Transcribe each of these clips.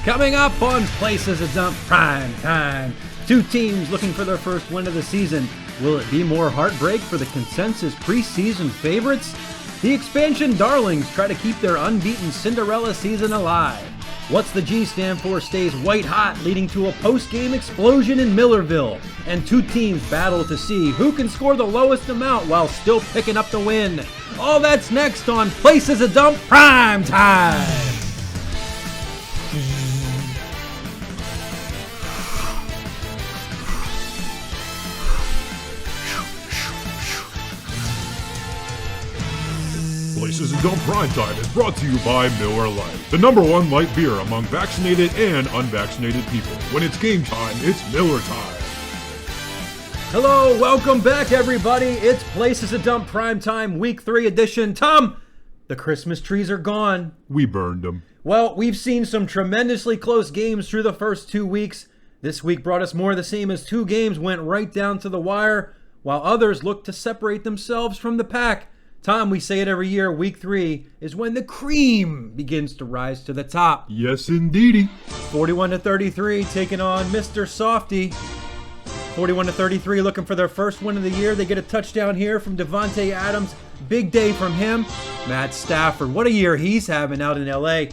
Coming up on Places to Dump Prime Time. Two teams looking for their first win of the season. Will it be more heartbreak for the consensus preseason favorites? The expansion darlings try to keep their unbeaten Cinderella season alive. What's the G stand for stays white hot, leading to a post-game explosion in Millerville. And two teams battle to see who can score the lowest amount while still picking up the win. All that's next on Places to Dump Prime Time. Places to Dump Prime Time is brought to you by Miller Lite, the #1 light beer among vaccinated and unvaccinated people. When it's game time, it's Miller time. Hello, welcome back everybody. It's Places to Dump Prime Time, Week 3 edition. Tom, the Christmas trees are gone. We burned them. Well, we've seen some tremendously close games through the first 2 weeks. This week brought us more of the same as 2 games went right down to the wire, while others look to separate themselves from the pack. Tom, we say it every year, Week 3 is when the cream begins to rise to the top. Yes, indeedy. 41-33, taking on Mr. Softy. 41-33, looking for their first win of the year. They get a touchdown here from Davante Adams. Big day from him. Matt Stafford, what a year he's having out in L.A.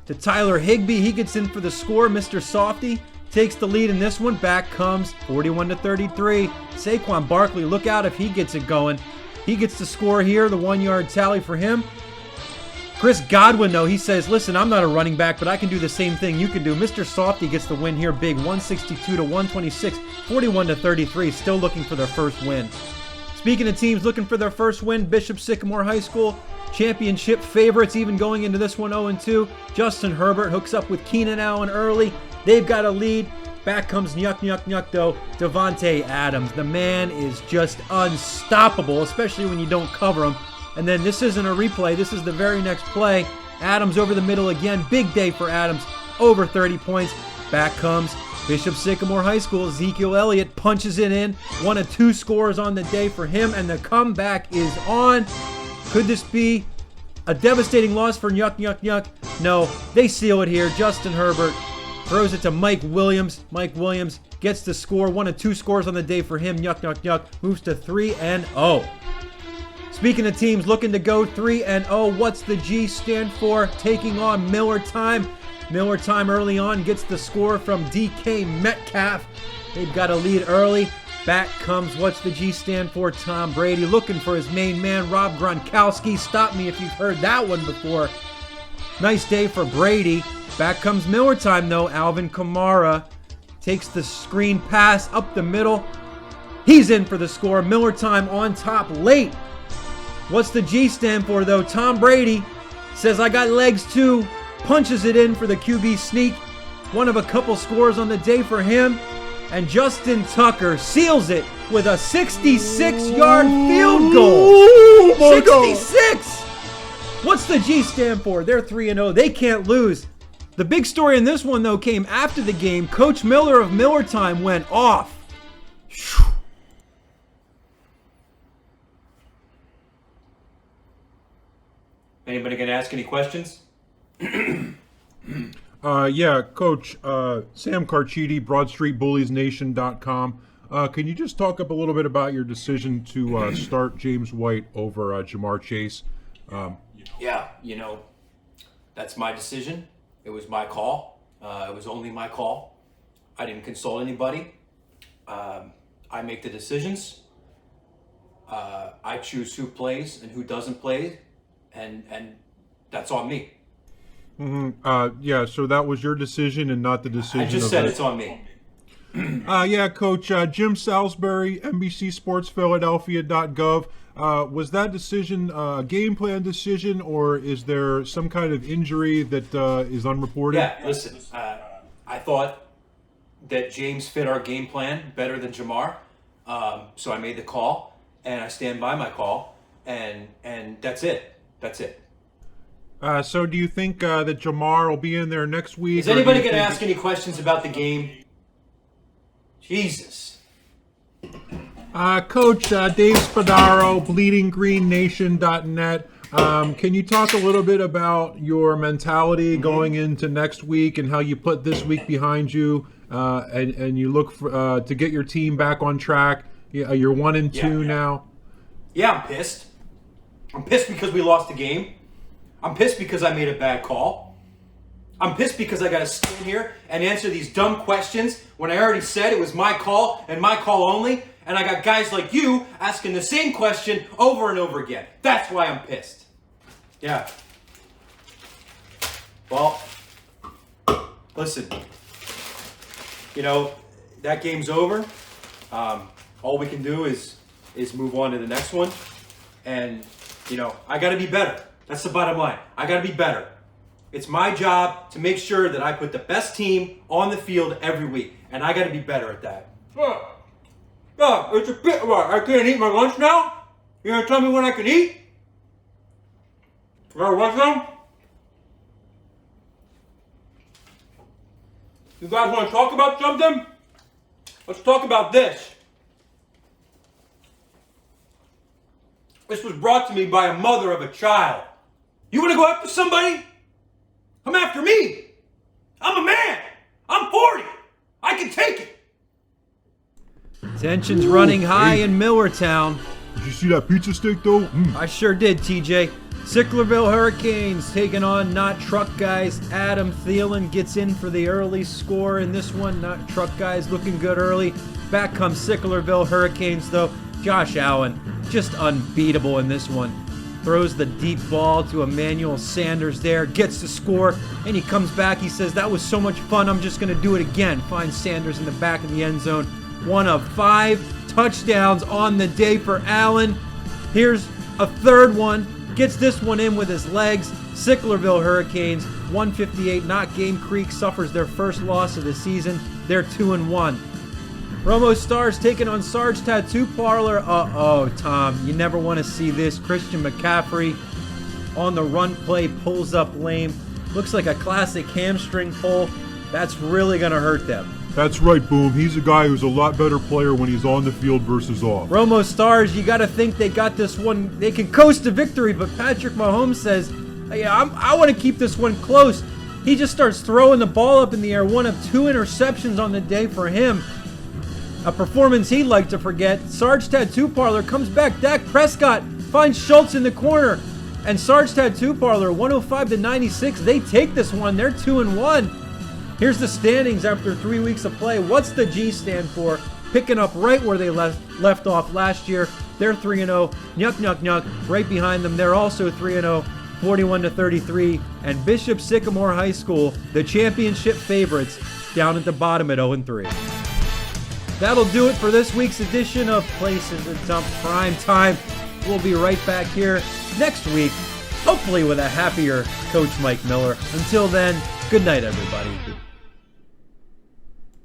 To Tyler Higbee, he gets in for the score. Mr. Softy takes the lead in this one. Back comes 41-33. Saquon Barkley, look out if he gets it going. He gets the score here, the 1-yard tally for him. Chris Godwin, though, he says, listen, I'm not a running back, but I can do the same thing you can do. Mr. Softy gets the win here big, 162-126, 41-33, still looking for their first win. Speaking of teams looking for their first win, Bishop Sycamore High School, championship favorites, even going into this one 0-2. Justin Herbert hooks up with Keenan Allen early. They've got a lead. Back comes Nyuk, though, Davante Adams. The man is just unstoppable, especially when you don't cover him. And then this isn't a replay. This is the very next play. Adams over the middle again. Big day for Adams. Over 30 points. Back comes Bishop Sycamore High School. Ezekiel Elliott punches it in. 1 of 2 scores on the day for him, and the comeback is on. Could this be a devastating loss for Nyuk? No, they seal it here. Justin Herbert throws it to Mike Williams. Mike Williams gets the score. 1 of 2 scores on the day for him. Nyuk moves to 3-0. Speaking of teams looking to go 3-0, what's the G stand for? Taking on Miller Time. Miller Time early on gets the score from DK Metcalf. They've got a lead early. Back comes, what's the G stand for? Tom Brady looking for his main man, Rob Gronkowski. Stop me if you've heard that one before. Nice day for Brady. Back comes Miller Time, though. Alvin Kamara takes the screen pass up the middle. He's in for the score. Miller Time on top late. What's the G stand for, though? Tom Brady says, I got legs too. Punches it in for the QB sneak. 1 of a couple scores on the day for him. And Justin Tucker seals it with a 66-yard field goal. 66! What's the G stand for? They're 3-0. They can't lose. The big story in this one, though, came after the game. Coach Miller of Miller Time went off. Anybody going to ask any questions? Yeah, Coach, Sam Carchidi, BroadStreetBulliesNation.com. Can you just talk up a little bit about your decision to start James White over Jamar Chase? Yeah, that's my decision. It was my call. It was only my call. I didn't consult anybody. I make the decisions. I choose who plays and who doesn't play, and that's on me. Mm-hmm. Yeah, so that was your decision and not the decision I just said it's on me. Yeah, Coach, Jim Salisbury, NBCSportsPhiladelphia.gov. Was that decision a game plan decision, or is there some kind of injury that is unreported? Yeah, listen, I thought that James fit our game plan better than Jamar, so I made the call, and I stand by my call, and that's it. That's it. So do you think that Jamar will be in there next week? Is anybody going to ask any questions about the game? Jesus. Coach, Dave Spadaro, BleedingGreenNation.net. Can you talk a little bit about your mentality going into next week and how you put this week behind you and you look for, to get your team back on track? You're 1-2 now. Yeah, I'm pissed. I'm pissed because we lost the game. I'm pissed because I made a bad call. I'm pissed because I got to stand here and answer these dumb questions when I already said it was my call and my call only, and I got guys like you asking the same question over and over again. That's why I'm pissed. Yeah. Well, listen, that game's over. All we can do is move on to the next one. And, I got to be better. That's the bottom line. I got to be better. It's my job to make sure that I put the best team on the field every week. And I got to be better at that. It's a bit. I can't eat my lunch now? You going to tell me when I can eat? You want some? You guys want to talk about something? Let's talk about this. This was brought to me by a mother of a child. You want to go after somebody? Come after me. I'm a man. I'm 40. I can take it. Tensions running high in Millertown. Did you see that pizza steak, though? I sure did, TJ. Sicklerville Hurricanes taking on Not Truck Guys. Adam Thielen gets in for the early score in this one. Not Truck Guys looking good early. Back comes Sicklerville Hurricanes, though. Josh Allen, just unbeatable in this one. Throws the deep ball to Emmanuel Sanders there, gets the score, and he comes back. He says, that was so much fun, I'm just going to do it again. Finds Sanders in the back of the end zone. 1 of 5 touchdowns on the day for Allen. Here's a third one. Gets this one in with his legs. Sicklerville Hurricanes, 158. Not Game Creek suffers their first loss of the season. They're 2-1. Romo Stars taking on Sarge Tattoo Parlor. Uh-oh, Tom. You never want to see this. Christian McCaffrey on the run play, pulls up lame. Looks like a classic hamstring pull. That's really going to hurt them. That's right, Boom. He's a guy who's a lot better player when he's on the field versus off. Romo Stars, you got to think they got this one. They can coast to victory, but Patrick Mahomes says, hey, I want to keep this one close. He just starts throwing the ball up in the air. 1 of 2 interceptions on the day for him. A performance he'd like to forget. Sarge Tattoo Parlor comes back. Dak Prescott finds Schultz in the corner. And Sarge Tattoo Parlor, 105-96. They take this one. They're 2-1. Here's the standings after 3 weeks of play. What's the G stand for? Picking up right where they left off last year. They're 3-0. Nyuk, nyuk, nyuk. Right behind them, they're also 3-0. 41-33. And Bishop Sycamore High School, the championship favorites, down at the bottom at 0-3. That'll do it for this week's edition of Places and Dump Primetime. We'll be right back here next week, hopefully with a happier Coach Mike Miller. Until then, good night, everybody.